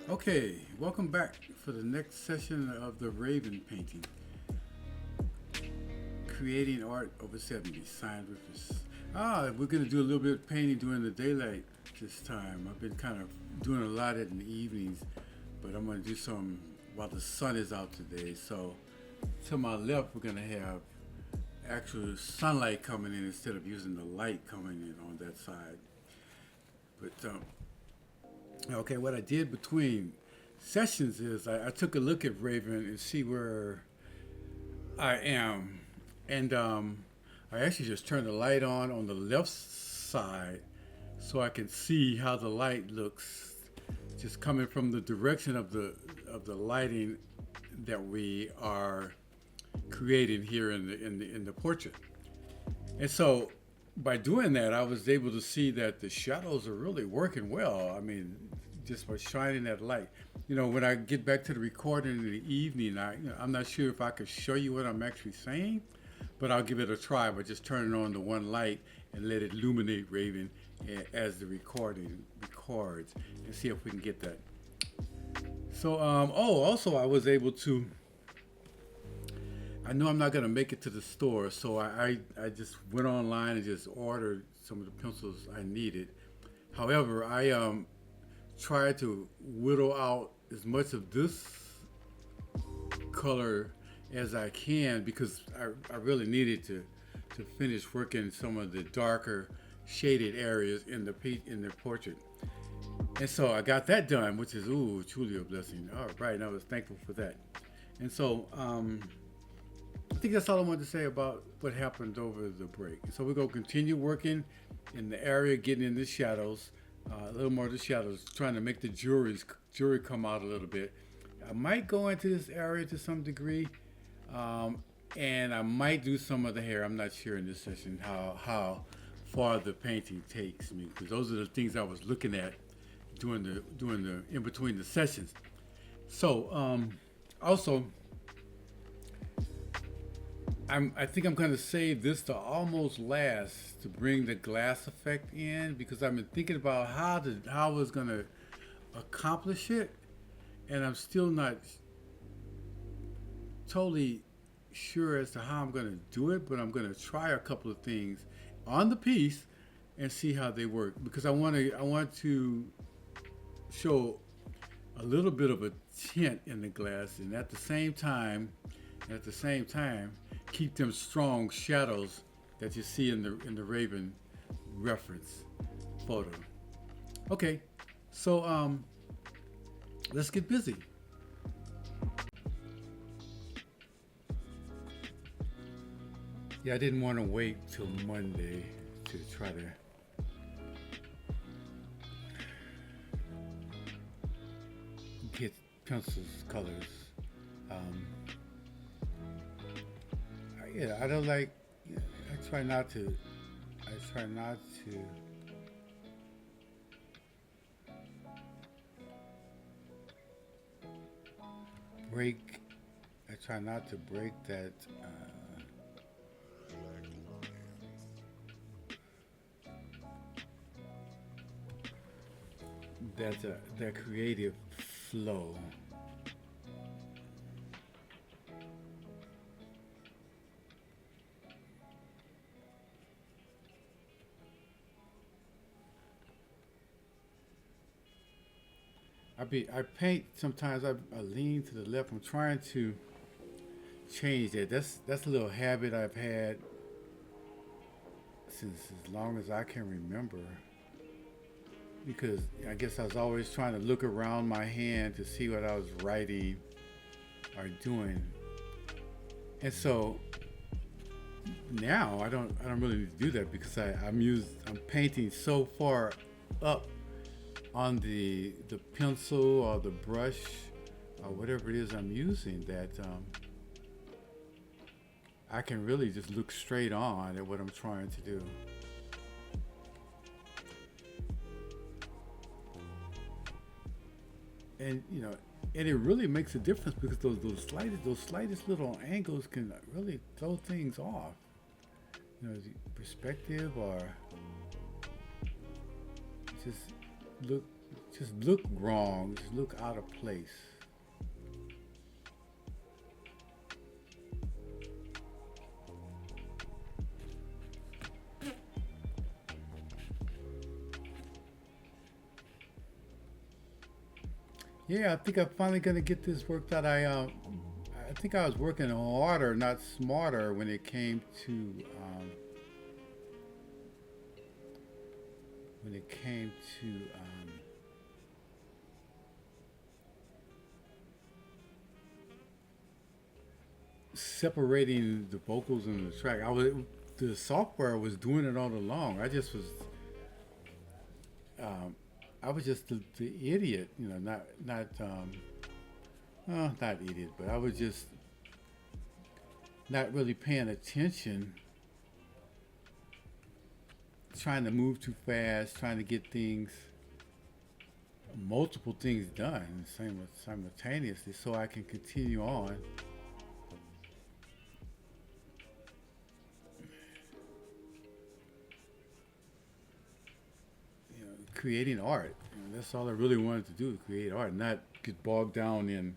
Okay, welcome back for the next session of the Raven painting. Creating art over 70, signed Rufus. We're going to do a little bit of painting during the daylight this time. I've been kind of doing a lot in the evenings, but I'm going to do some while the sun is out today. So to my left, we're going to have actual sunlight coming in instead of using the light coming in on that side. But okay, what I did between sessions is I took a look at Raven and see where I am, and I actually just turned the light on the left side so I can see how the light looks, just coming from the direction of the lighting that we are creating here in the portrait. And so by doing that, I was able to see that the shadows are really working well. I mean, just by shining that light. When I get back to the recording in the evening, I'm not sure if I could show you what I'm actually saying, but I'll give it a try by just turning on the one light and let it illuminate Raven as the recording records and see if we can get that. So, also I was able to. I know I'm not gonna make it to the store, so I just went online and just ordered some of the pencils I needed. However, I tried to whittle out as much of this color as I can because I really needed to finish working some of the darker shaded areas in the portrait. And so I got that done, which is truly a blessing. All right, and I was thankful for that. And so I think that's all I wanted to say about what happened over the break. So we're gonna continue working in the area, getting in the shadows, a little more of the shadows, trying to make the jury come out a little bit. I might go into this area to some degree, and I might do some of the hair. I'm not sure in this session how far the painting takes me, because those are the things I was looking at doing the in between the sessions. So also I think I'm going to save this to almost last to bring the glass effect in, because I've been thinking about how I was going to accomplish it, and I'm still not totally sure as to how I'm going to do it, but I'm going to try a couple of things on the piece and see how they work, because I want to show a little bit of a tint in the glass, and at the same time keep them strong shadows that you see in the Raven reference photo. Okay, so let's get busy. Yeah, I didn't want to wait till Monday to try to get pencils colors. Um, yeah, I don't like. I try not to. I try not to break. I try not to break that creative flow. I paint sometimes. I lean to the left. I'm trying to change that. That's a little habit I've had since as long as I can remember. Because I guess I was always trying to look around my hand to see what I was writing or doing, and so now I don't really need to do that because I'm painting so far up on the pencil or the brush or whatever it is I'm using that I can really just look straight on at what I'm trying to do. And and it really makes a difference because those slightest little angles can really throw things off. The perspective or just look just look wrong, just look out of place. Yeah, I think I'm finally gonna get this worked out. I think I was working harder, not smarter, when it came to separating the vocals and the track. The software was doing it all along. Um, I was just the idiot, not idiot, but I was just not really paying attention, trying to move too fast, trying to get multiple things done simultaneously, so I can continue on, creating art. That's all I really wanted to do, create art, not get bogged down in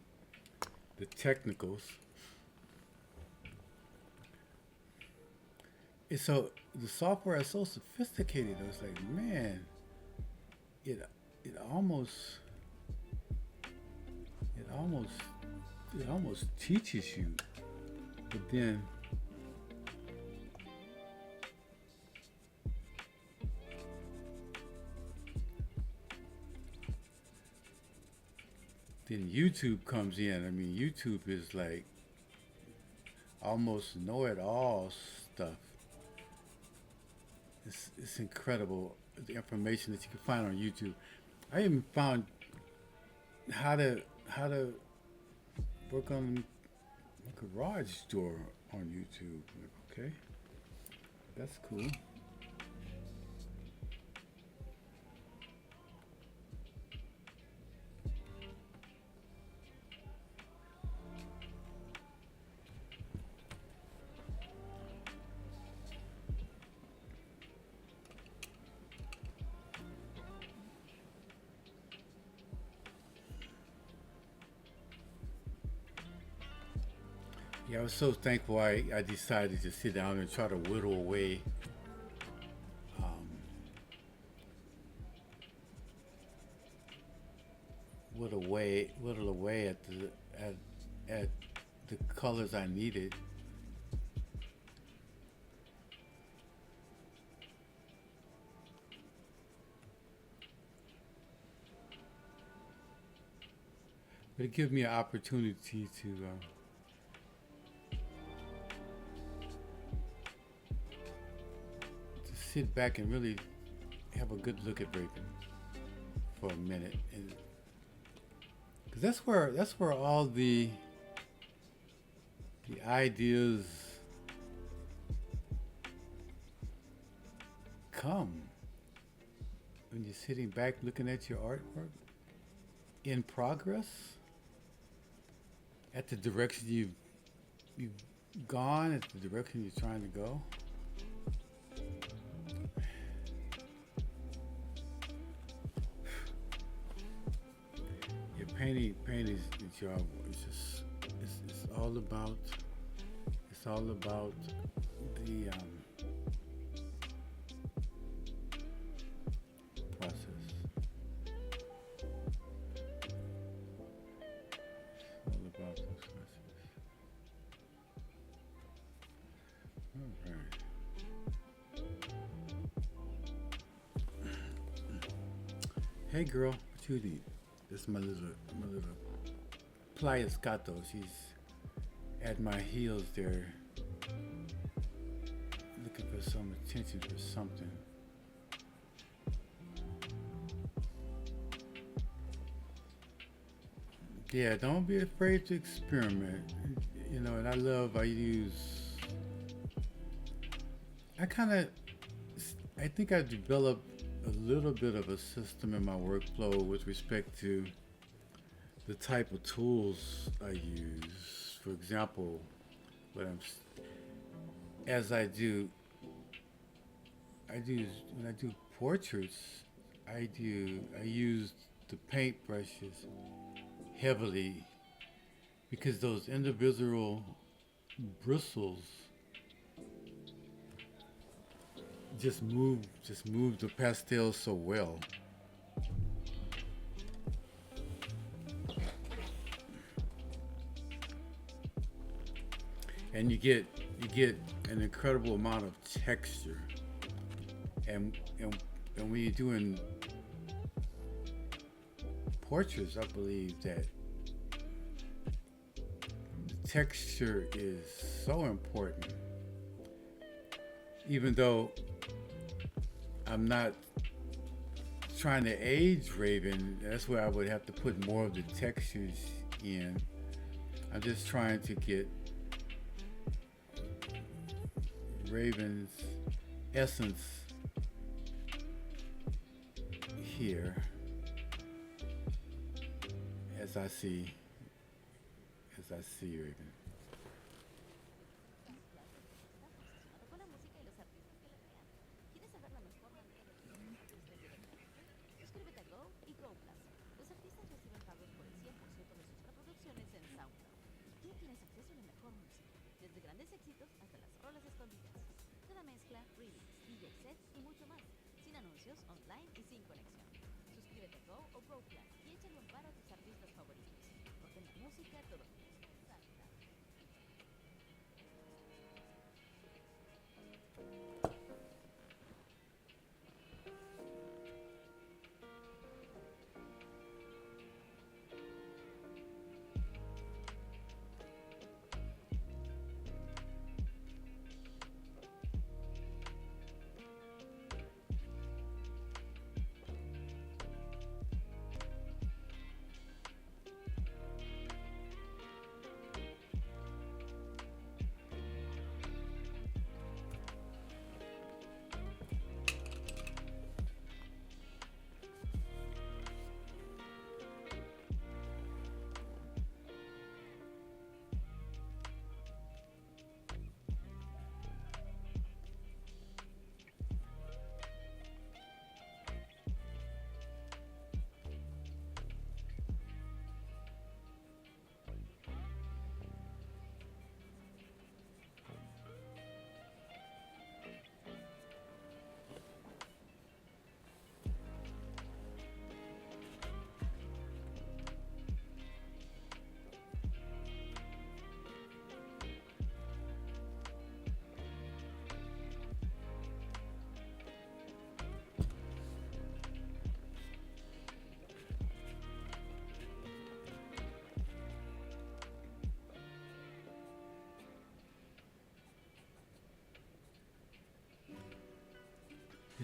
the technicals. And so the software is so sophisticated. I was like, man, it it almost it almost it almost teaches you, but then YouTube comes in. I mean, YouTube is like almost know-it-all stuff. It's incredible the information that you can find on YouTube. I even found how to work on a garage door on YouTube. Okay, that's cool. Yeah, I was so thankful I decided to sit down and try to um, whittle away at at the colors I needed. But it gives me an opportunity to sit back and really have a good look at raping for a minute, and because that's where all the ideas come when you're sitting back looking at your artwork in progress, at the direction you've gone, at the direction you're trying to go. Yeah, painting is the job. It's all about the process. It's all about the process. All right. Hey girl, what you need? This is my little Playa Scato. She's at my heels there, looking for some attention for something. Yeah, don't be afraid to experiment. And I kind of, I think I developed a little bit of a system in my workflow with respect to the type of tools I use. For example, what I'm as I do when I do portraits, I use the paint brushes heavily because those individual bristles just move the pastel so well. And you get an incredible amount of texture. And when you're doing portraits, I believe that the texture is so important. Even though I'm not trying to age Raven, that's where I would have to put more of the textures in. I'm just trying to get Raven's essence here as I see Raven.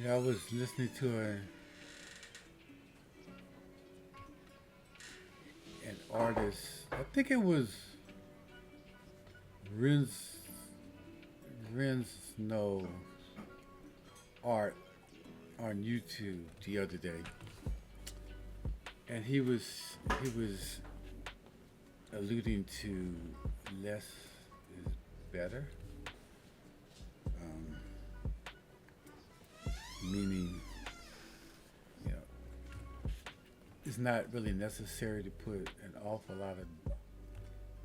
I was listening to an artist. I think it was Ren's Snow art on YouTube the other day, and he was alluding to less is better, um, meaning you know it's not really necessary to put an awful lot of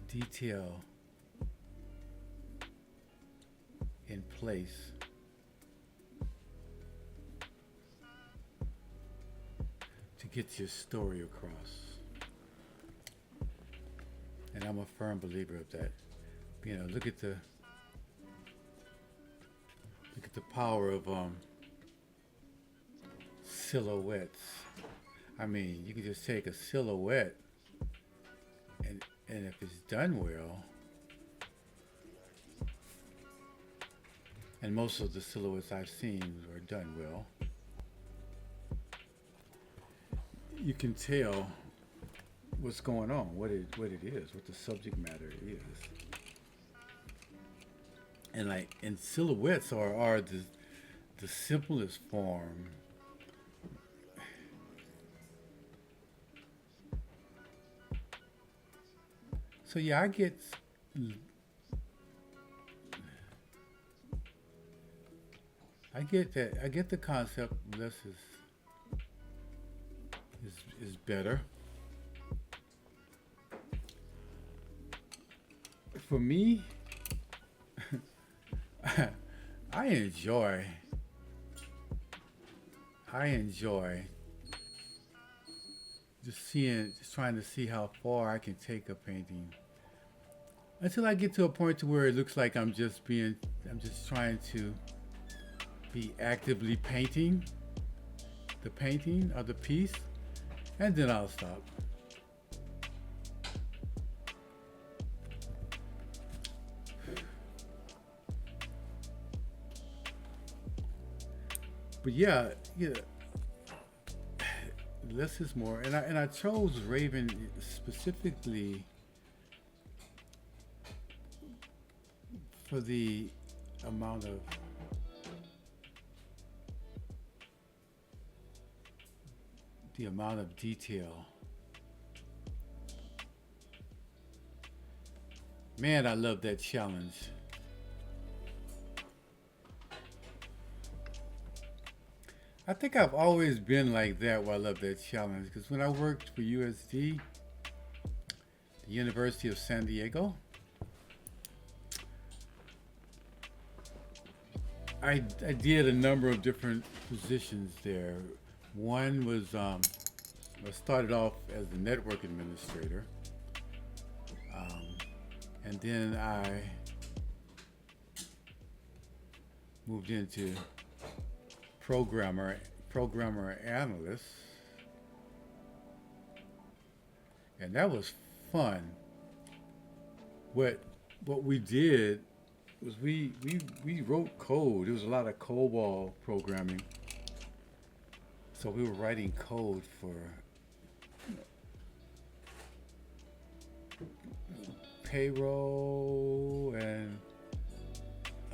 detail in place to get your story across. And I'm a firm believer of that. Look at the power of silhouettes. I mean, you can just take a silhouette and if it's done well, and most of the silhouettes I've seen are done well, you can tell what's going on, what it is, what the subject matter is. And silhouettes are the simplest form. So yeah, I get that. I get the concept. Less is is better. For me, I enjoy I enjoy just trying to see how far I can take a painting until I get to a point to where it looks like I'm just trying to be actively painting the painting or the piece, and then I'll stop. But yeah, less is more, and I chose Raven specifically for amount of the amount of detail. Man, I love that challenge. I think I've always been like that where I love that challenge because when I worked for USD, the University of San Diego, I did a number of different positions there. One was I started off as the network administrator, and then I moved into programmer analyst, and that was fun. What we did was we wrote code. There was a lot of COBOL programming, so we were writing code for payroll and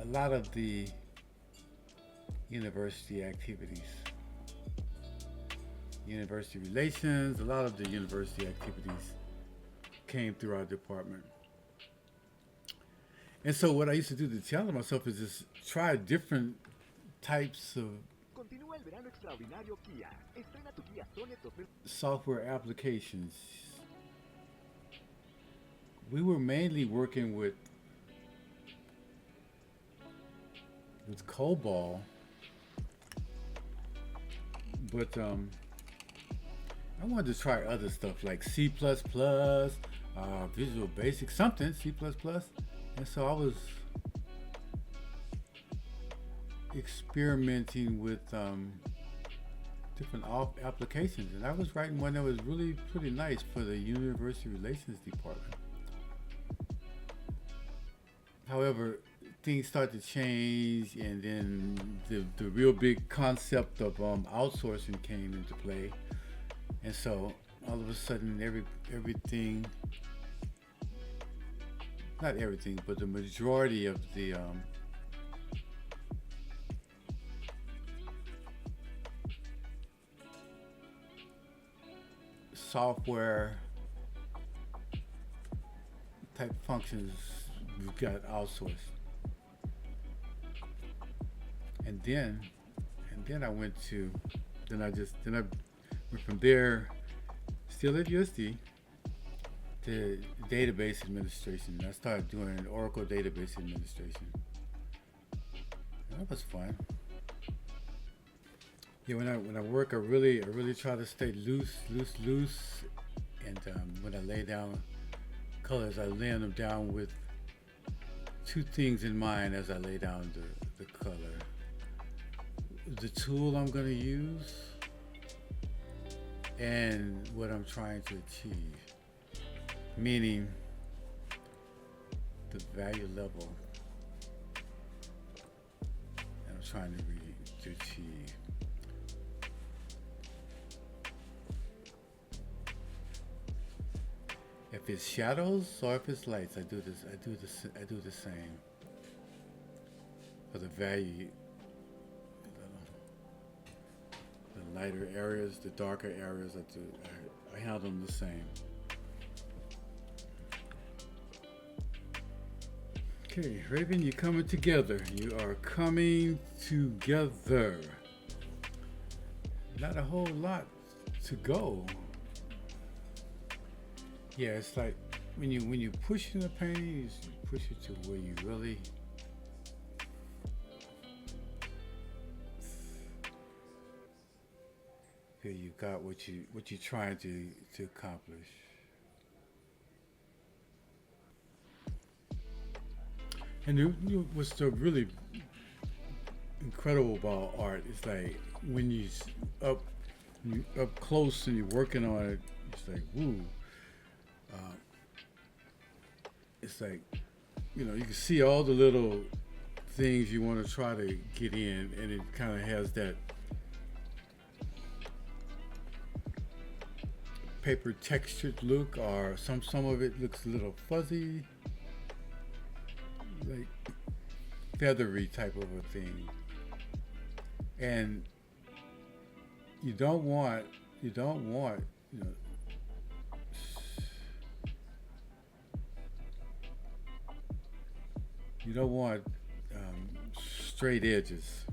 a lot of the university activities, university relations. A lot of the university activities came through our department. And so what I used to do to challenge myself is just try different types of software applications. We were mainly working with COBOL, but I wanted to try other stuff like C++, Visual Basic, something C++. And so I was experimenting with different applications, and I was writing one that was really pretty nice for the University Relations Department. However, things started to change, and then the real big concept of outsourcing came into play, and so all of a sudden everything, not everything, but the majority of the software type functions got outsourced. And then I went from there, still at USD, to database administration. I started doing Oracle database administration. And that was fun. Yeah, when I work, I really try to stay loose. And when I lay down colors, I lay them down with two things in mind as I lay down the color. The tool I'm going to use and what I'm trying to achieve. Meaning the value level that I'm trying to achieve. If it's shadows or if it's lights, I do the same. For the value, the lighter areas, the darker areas, I handle them the same. Okay, Raven, you're coming together. You are coming together. Not a whole lot to go. Yeah, it's like when you push in the painting, you push it to where you really feel you got what you're trying to accomplish. And what's so really incredible about art is like when up you up close and you're working on it, it's like woo. Uh, it's like you can see all the little things you want to try to get in, and it kind of has that paper textured look, or some of it looks a little fuzzy, like feathery type of a thing. And you don't want you don't want you know you don't want straight edges.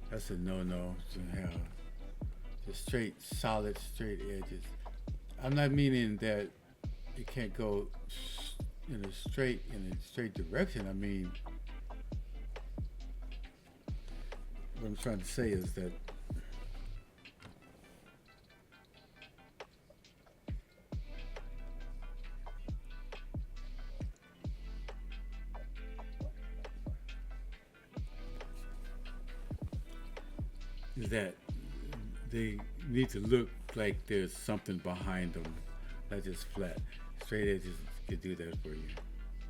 That's a no-no to have just straight, solid, straight edges. I'm not meaning that it can't go in a straight direction. I mean, what I'm trying to say is that they need to look like there's something behind them, not just flat. Straight edges could do that for you,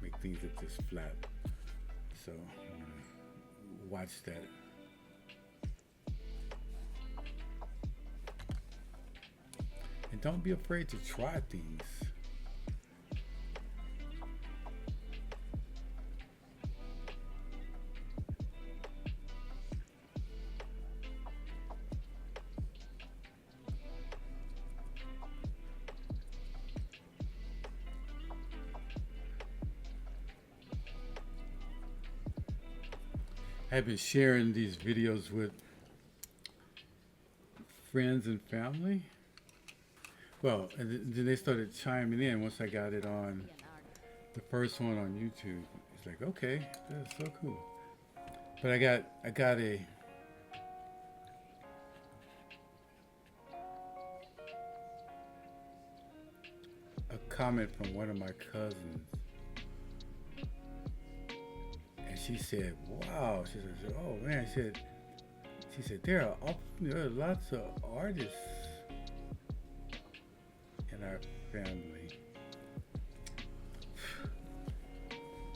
make things look just flat. So watch that. And don't be afraid to try things. I've been sharing these videos with friends and family. Well, and then they started chiming in once I got it on the first one on YouTube. It's like, okay, that's so cool. But I got a comment from one of my cousins, and she said, "Wow," she said, "Oh man," she said there are lots of artists in our family,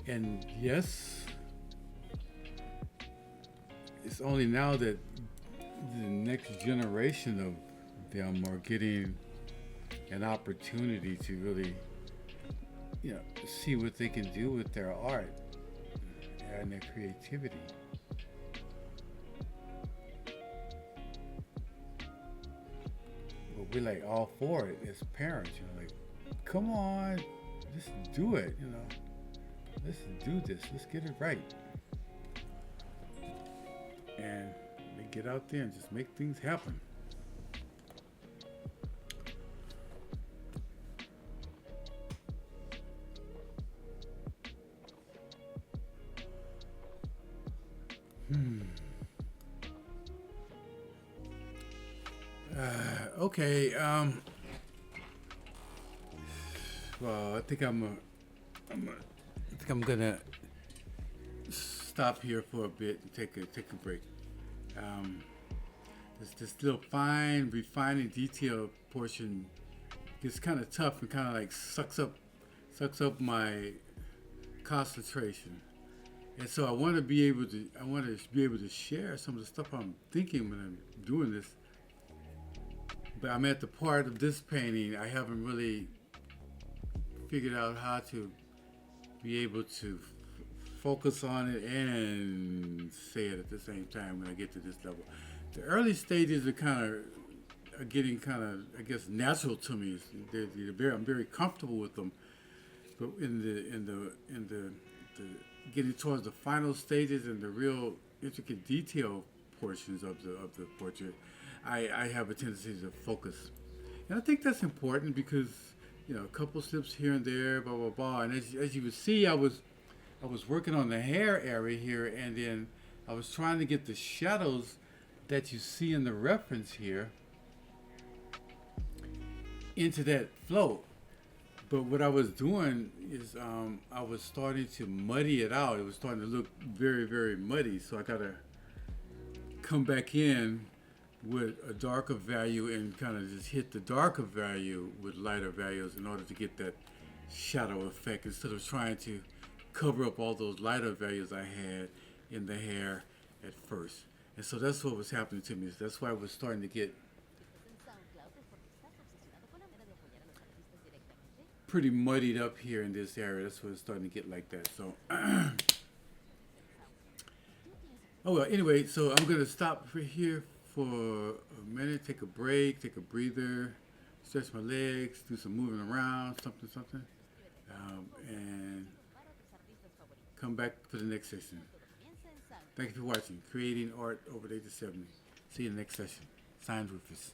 and yes, it's only now that the next generation of them are getting an opportunity to really, see what they can do with their art and their creativity. But we're like all for it as parents, like, come on, just do it, let's do this, let's get it right. And they get out there and just make things happen. Hmm. Okay. Well, I think I'm gonna stop here for a bit and take a break. Um, this little fine, refining detail portion gets kind of tough and kind of like sucks up my concentration. And so I want to be able to share some of the stuff I'm thinking when I'm doing this. But I'm at the part of this painting I haven't really figured out how to be able to focus on it and say it at the same time when I get to this level. The early stages are getting kind of, I guess, natural to me. I'm very comfortable with them. But in the getting towards the final stages and the real intricate detail portions of the portrait, I have a tendency to focus, and I think that's important because a couple slips here and there, blah blah blah. And as you would see, I was working on the hair area here, and then I was trying to get the shadows that you see in the reference here into that float. But what I was doing is I was starting to muddy it out. It was starting to look very, very muddy. So I got to come back in with a darker value and kind of just hit the darker value with lighter values in order to get that shadow effect instead of trying to cover up all those lighter values I had in the hair at first. And so that's what was happening to me. So that's why I was starting to get pretty muddied up here in this area. That's what it's starting to get like that. So, oh well. Anyway, so I'm gonna stop for here for a minute, take a break, take a breather, stretch my legs, do some moving around, something, and come back for the next session. Thank you for watching Creating Art Over the Age of 70. See you in the next session. Signed, Rufus.